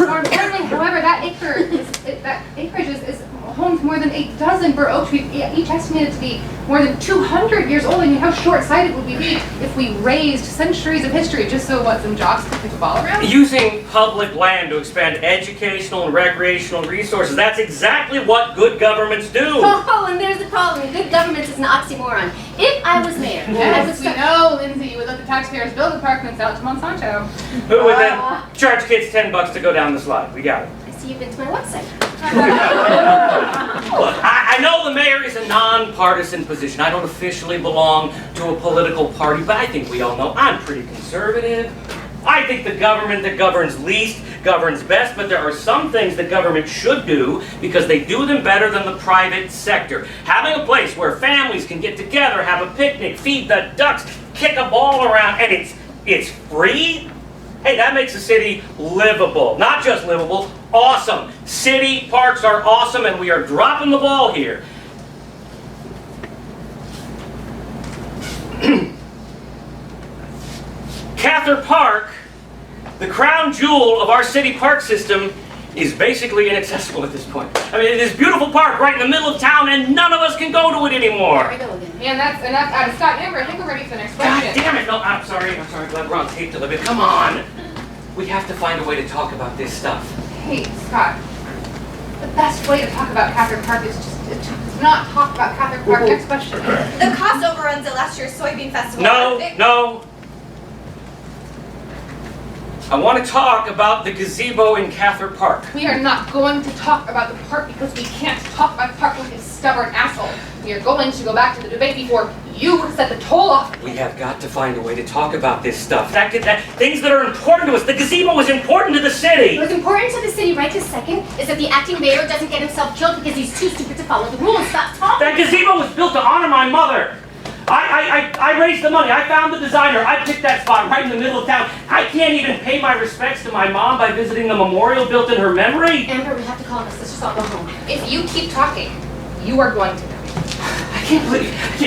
More importantly, however, that acreage is home to more than 8 dozen oak trees, each estimated to be more than 200 years old. I mean, how short-sighted would we be if we raised centuries of history just so some jocks could pick a ball around? Using public land to expand educational and recreational resources, that's exactly what good governments do. Oh, and there's the problem. Good government is an oxymoron. If I was mayor, I would Yes, we start... know, Lindsay, you would let the taxpayers build apartments out to Monsanto. Who would then charge kids $10 to go down the slide? We got it. I see you've been to my website. Look, I know the mayor is a non-partisan position. I don't officially belong to a political party, but I think we all know I'm pretty conservative. I think the government that governs least governs best, but there are some things that government should do because they do them better than the private sector. Having a place where families can get together, have a picnic, feed the ducks, kick a ball around, and it's free? Hey, that makes the city livable. Not just livable, awesome. City parks are awesome, and we are dropping the ball here. Cather Park, the crown jewel of our city park system, is basically inaccessible at this point. I mean, this beautiful park right in the middle of town, and none of us can go to it anymore. Here we go again. And that's enough out of Scott. Amber, I think we're ready for the next God question. damn it! No, I'm sorry. Glad we're on tape to live it. Come on. We have to find a way to talk about this stuff. Hey, Scott. The best way to talk about Cather Park is just to not talk about Cather Park. Next question. The cost overruns at last year's soybean festival. No. I want to talk about the gazebo in Cather Park. We are not going to talk about the park because we can't talk about the park with this stubborn asshole. We are going to go back to the debate before you set the toll off. We have got to find a way to talk about this stuff. Things that are important to us. The gazebo is important to the city. What's important to the city right this second is that the acting mayor doesn't get himself killed because he's too stupid to follow the rules. Stop talking. That gazebo was built to honor my mother. I raised the money. I found the designer. I picked that spot right in the middle of town. I can't even pay my respects to my mom by visiting the memorial built in her memory. Amber, we have to call this. Let's just all go home. If you keep talking, you are going to die. I can't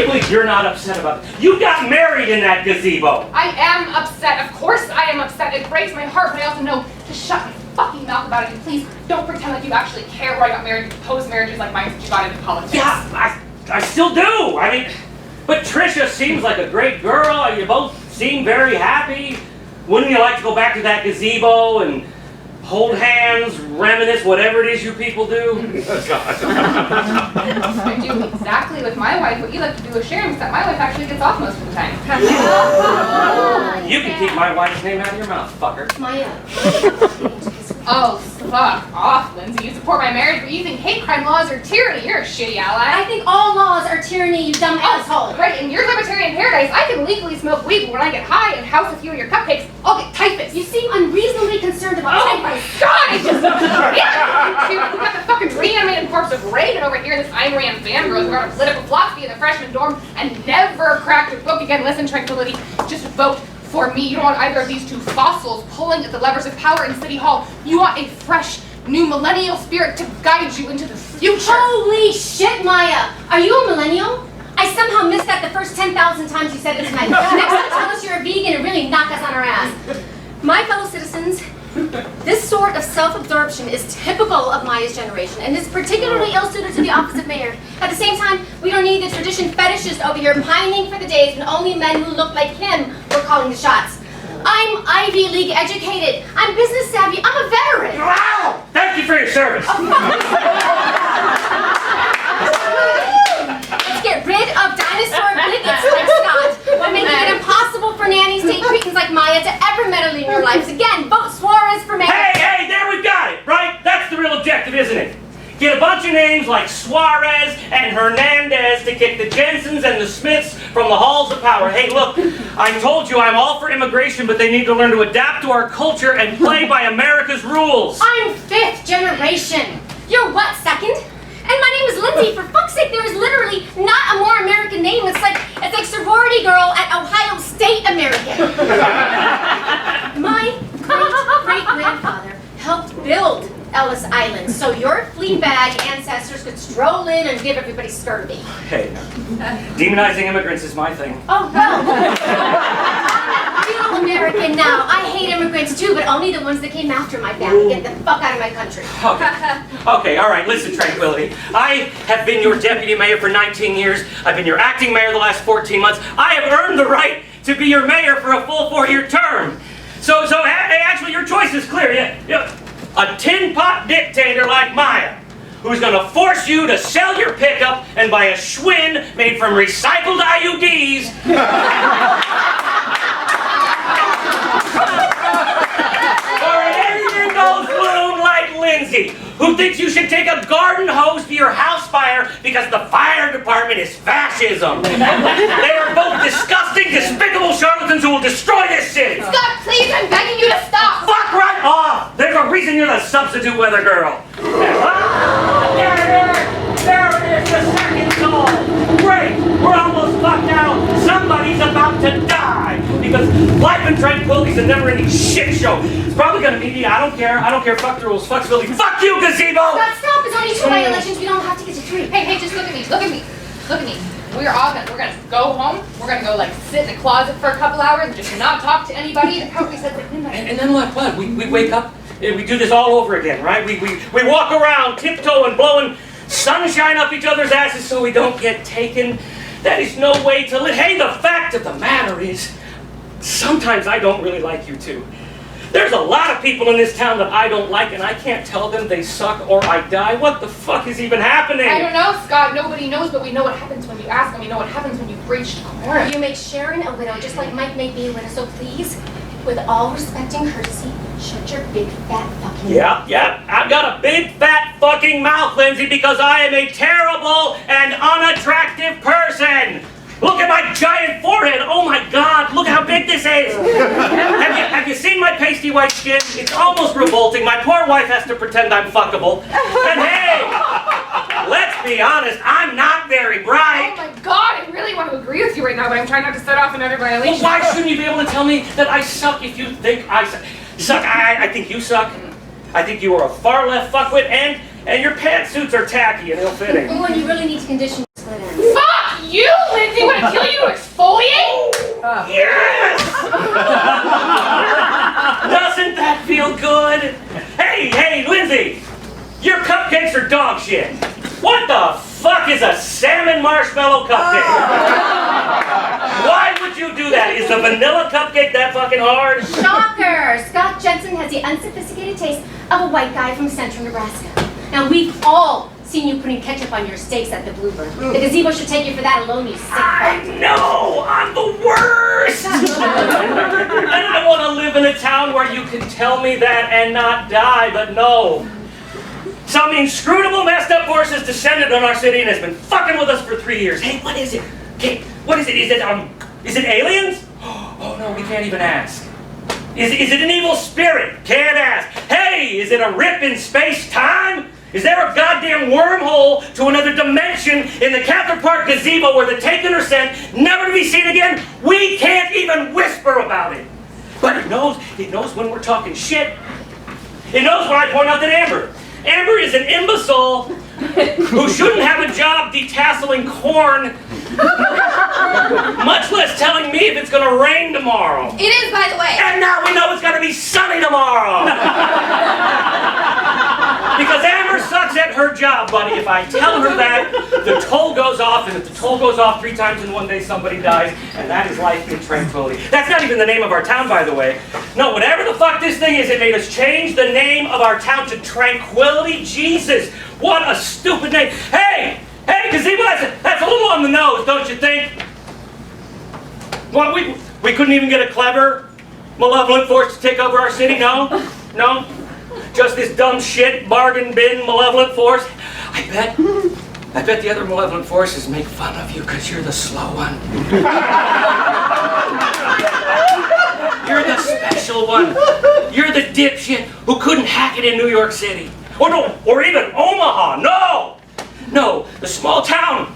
believe you're not upset about it. You got married in that gazebo. I am upset. Of course I am upset. It breaks my heart, but I also know to shut my fucking mouth about it. And please don't pretend like you actually care where I got married and propose marriages like mine since you got into politics. Yeah, I still do. I mean, but Trisha seems like a great girl. You both seem very happy. Wouldn't you like to go back to that gazebo and hold hands, reminisce, whatever it is you people do? I do exactly with my wife what you like to do with Sharon, except my wife actually gets off most of the time. You can keep my wife's name out of your mouth, fucker. Maya. Oh, Fuck off, Lindsay. You support my marriage, but you think hate crime laws are tyranny. You're a shitty ally. I think all laws are tyranny, you dumb asshole. Right, in your libertarian paradise, I can legally smoke weed, but when I get high and house with you and your cupcakes, I'll get typhus. You seem unreasonably concerned about Oh typhus. my god, I just... Yeah, we got the fucking reanimated corpse of Reagan over here, this Ayn Rand fangirl who got a political philosophy in the freshman dorm and never cracked a book again. Listen, Tranquility, just vote for me. You don't want either of these two fossils pulling at the levers of power in City Hall. You want a fresh, new millennial spirit to guide you into the future. Holy shit, Maya! Are you a millennial? I somehow missed that the first 10,000 times you said this tonight. Next time tell us you're a vegan and really knock us on our ass. My fellow citizens, this sort of self-absorption is typical of Maya's generation and is particularly ill-suited to the office of mayor. At the same time, we don't need the tradition fetishist over here pining for the days when only men who look like him were calling the shots. I'm Ivy League educated. I'm business savvy. I'm a veteran. Wow! Thank you for your service. Let's get rid of dinosaur bigots like Scott by making it impossible for nannies, state cretins like Maya to ever meddle in your lives. Again, vote Suarez for mayor. Hey, there we've got it, right? That's the real objective, isn't it? Get a bunch of names like Suarez and Hernandez to kick the Jensens and the Smiths from the halls of power. Hey, look, I told you I'm all for immigration, but they need to learn to adapt to our culture and play by America's rules. I'm 5th generation. You're what, 2nd? And my name is Lindsay. For fuck's sake, there is literally not a more American name. It's like sorority girl at Ohio State American. My great-great-grandfather helped build Ellis Island, so your Fleabag ancestors could stroll in and give everybody scurvy. Hey, demonizing immigrants is my thing. Oh, well. I'm a real American now. I hate immigrants too, but only the ones that came after my family. Get the fuck out of my country. Okay, all right, listen, Tranquility. I have been your deputy mayor for 19 years. I've been your acting mayor the last 14 months. I have earned the right to be your mayor for a full 4-year term. So actually, your choice is clear. Yeah. A tin pot dictator like Maya, who's gonna force you to sell your pickup and buy a Schwinn made from recycled IUDs. Or an anything goes balloon like Lindsay, who thinks you should take a garden hose to your house fire because the fire department is fascism. They are both disgusting, despicable charlatans who will destroy this city. Scott, please, I'm begging you to stop. Fuck right off! There's a reason you're the substitute weather girl. There it is, the second call. Great, we're almost fucked out. Somebody's about to die because life and tranquility's a never-ending shit show. It's probably gonna be me. I don't care. Fuck the rules. Fuck civility. Fuck you, gazebo. Stop. There's only 2 by-elections. We don't have to get to 3. Hey, just look at me. We're gonna go home. We're gonna go sit in the closet for a couple hours and just not talk to anybody. That's how we said that. And then what? We wake up and we do this all over again, right? We walk around tiptoeing, blowing sunshine up each other's asses so we don't get taken. That is no way to live. Hey, the fact of the matter is, sometimes I don't really like you too. There's a lot of people in this town that I don't like, and I can't tell them they suck or I die. What the fuck is even happening? I don't know, Scott. Nobody knows, but we know what happens when you ask, and we know what happens when you breach the quorum. You make Sharon a widow, just like Mike made me a widow. So please, with all respect and courtesy, shut your big fat fucking mouth. Yeah. I've got a big fat fucking mouth, Lindsay, because I am a terrible and unattractive person. Look at my giant forehead. Oh my God, look how big this is. Have you seen my pasty white skin? It's almost revolting. My poor wife has to pretend I'm fuckable. And hey, let's be honest, I'm not very bright. Oh my God, I really want to agree with you right now, but I'm trying not to set off another violation. Well, why shouldn't you be able to tell me that I suck if you think I suck? I think you suck. I think you are a far left fuckwit, and your pantsuits are tacky and ill-fitting. Oh, and you really need to condition your split ends. Fuck you, Lindsay! Would it kill you to exfoliate? Yes! Doesn't that feel good? Hey, Lindsay! Your cupcakes are dog shit. What the fuck is a salmon marshmallow cupcake? Why would you do that? Is the vanilla cupcake that fucking hard? Shocker! Scott Jensen has the unsophisticated taste of a white guy from central Nebraska. Now, we've all seen you putting ketchup on your steaks at the Bluebird. The gazebo should take you for that alone, you sick I fuck. know! I'm the worst! I don't want to live in a town where you can tell me that and not die, but no. Some inscrutable messed up force has descended on our city and has been fucking with us for 3 years. Hey, what is it? Okay, what is it? Is it aliens? Oh no, we can't even ask. Is it an evil spirit? Can't ask. Hey, is it a rip in space-time? Is there a goddamn wormhole to another dimension in the Cather Park gazebo where the taken are sent, never to be seen again? We can't even whisper about it. But it knows when we're talking shit. It knows when I point out that Amber is an imbecile who shouldn't have a job detasseling corn, much less telling me if it's going to rain tomorrow. It is, by the way. And now we know it's going to be sunny tomorrow. Because Amber sucks at her job, buddy. If I tell her that, the toll goes off, and if the toll goes off 3 times in one day, somebody dies, and that is life in Tranquility. That's not even the name of our town, by the way. No, whatever the fuck this thing is, it made us change the name of our town to Tranquility. Jesus, what a stupid name. Hey, gazebo, that's a little on the nose, don't you think? Well, we couldn't even get a clever, malevolent force to take over our city, no? Just this dumb shit, bargain bin, malevolent force. I bet the other malevolent forces make fun of you because you're the slow one. You're the special one. You're the dipshit who couldn't hack it in New York City. Or even Omaha. No, the small town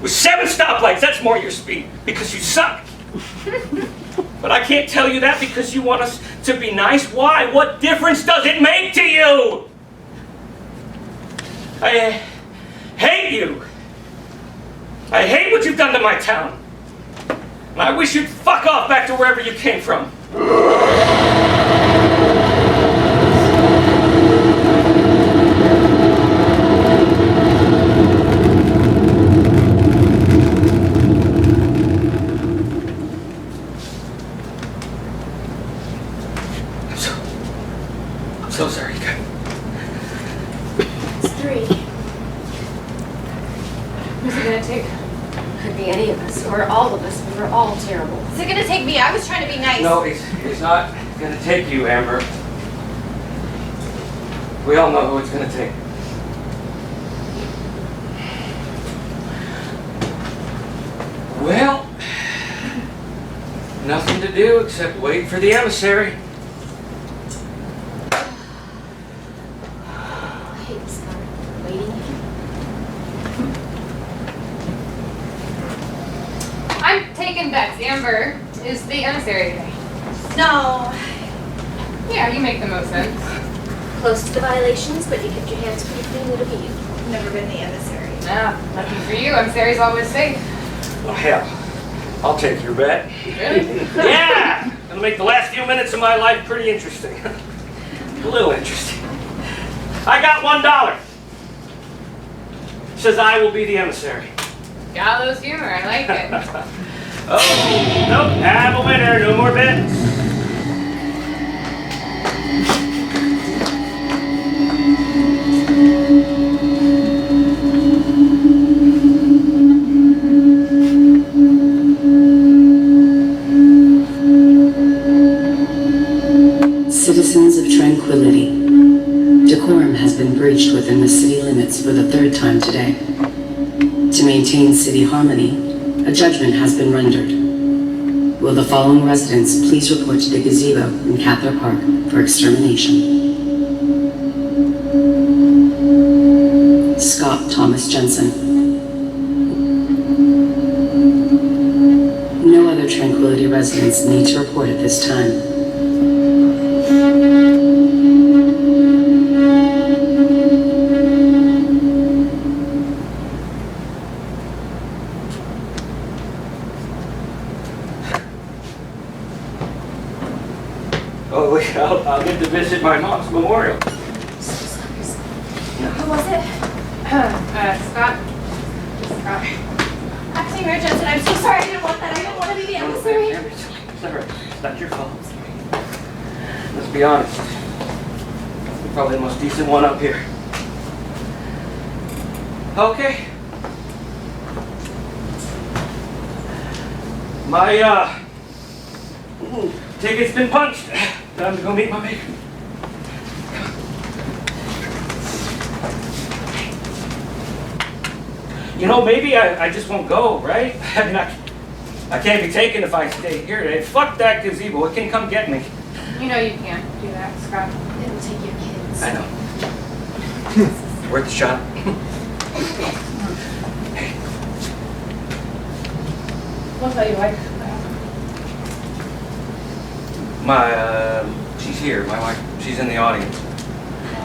with 7 stoplights, that's more your speed because you suck. But I can't tell you that because you want us to be nice. Why? What difference does it make to you? I hate you. I hate what you've done to my town. And I wish you'd fuck off back to wherever you came from. So sorry, you It's 3. Who's it gonna take? Could be any of us, or all of us. We're all terrible. Is it gonna take me? I was trying to be nice. No, he's not gonna take you, Amber. We all know who it's gonna take. Well, nothing to do except wait for the emissary. I hate this part. Waiting. I'm taking bets. Amber is the emissary today. No. Yeah, you make the most sense. Close to the violations, but you kept your hands pretty clean. It'll be you. Never been the emissary. Nah, lucky for you, emissary's always safe. Well, hell, I'll take your bet. Really? Yeah! It'll make the last few minutes of my life pretty interesting. A little interesting. I got $1. Says I will be the emissary. Gallows humor, I like it. Oh, nope, have a winner, no more bets. Citizens of Tranquility, decorum has been breached within the city limits for the 3rd time today. To maintain city harmony, a judgment has been rendered. Will the following residents please report to the gazebo in Cather Park for extermination? Scott Thomas Jensen. No other Tranquility residents need to report at this time. Oh, I'll get to visit my mom's memorial. Who was it? Scott. Acting Mayor Jensen, I'm so sorry. I didn't want that. I didn't want to be the emissary. It's all right. It's not your fault. Let's be honest. You're probably the most decent one up here. Okay. My ticket's been punched. Time to go meet my maker. You know, maybe I just won't go, right? I mean, I can't be taken if I stay here today. Fuck that gazebo. It can come get me. You know you can't do that, Scott. It'll take your kids. I know. Worth a shot. What's that you like? She's here, my wife. She's in the audience.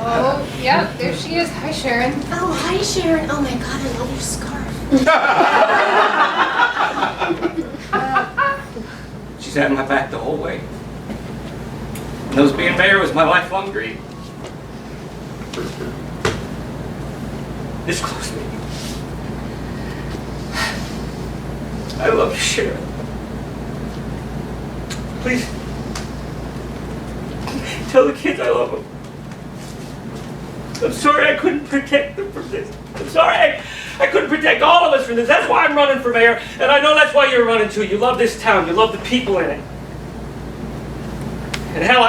Oh, yep, there she is. Hi, Sharon. Oh, hi, Sharon. Oh my God, I love your scarf. She's had my back the whole way. And those being mayor was my lifelong dream. This close to me. I love you, Sharon. Please, tell the kids I love them. I'm sorry I couldn't protect them from this. I'm sorry I couldn't protect all of us from this. That's why I'm running for mayor, and I know that's why you're running too. You love this town. You love the people in it. And hell,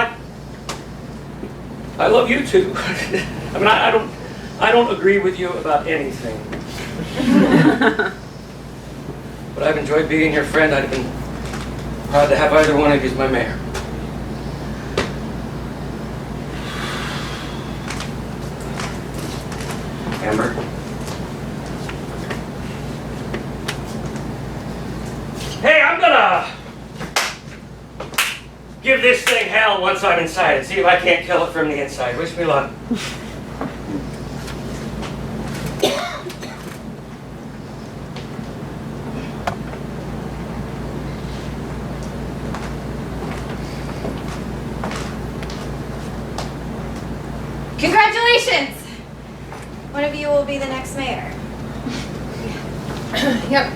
I love you too. I mean, I don't agree with you about anything. But I've enjoyed being your friend. I'd have been proud to have either one of you as my mayor. Amber? Hey, I'm gonna give this thing hell once I'm inside and see if I can't kill it from the inside. Wish me luck. Congratulations! One of you will be the next mayor. Yep.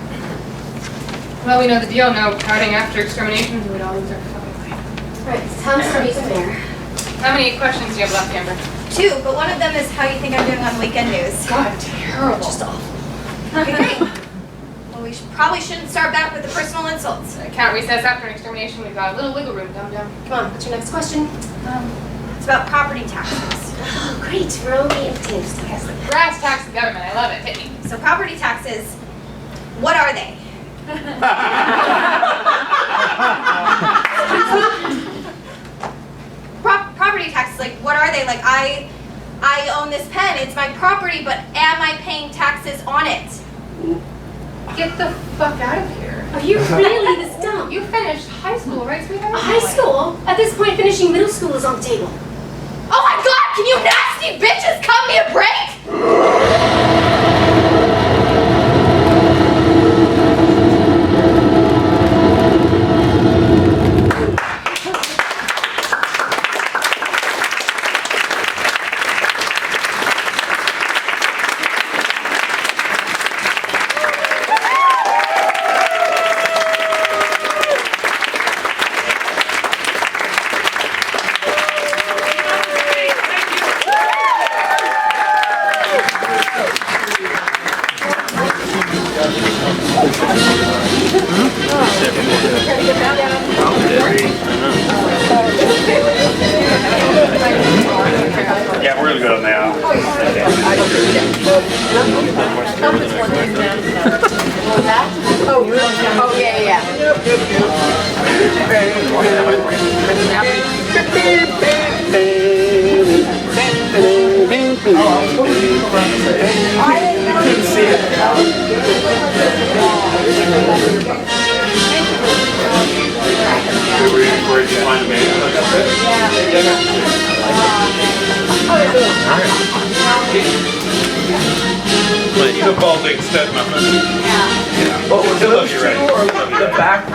Well, we know the deal. No crowding after extermination. We'd all lose our fucking mind. Right, it's time to start meeting the mayor. How many questions do you have left, Amber? 2, but one of them is how you think I'm doing on weekend news. God, terrible. Just awful. Okay, great. Well, we probably shouldn't start back with the personal insults. Can't recess after an extermination. We've got a little wiggle room. Dumb dumb. Come on, what's your next question? It's about property taxes. Oh, great. Throw me a potatoes tax. Brass tax the government. I love it. Hit me. So property taxes, what are they? Property taxes, like what are they? Like I own this pen, it's my property, but am I paying taxes on it? Get the fuck out of here. Are you really this dumb? You finished high school, right, sweetheart? High school? At this point, finishing middle school is on the table. Oh my God, can you nasty bitches cut me a break? Yeah, we're gonna go now. Oh, yeah. Where did you find the man? You have ball big stud, my friend. Yeah. What was it? Love you, right? The back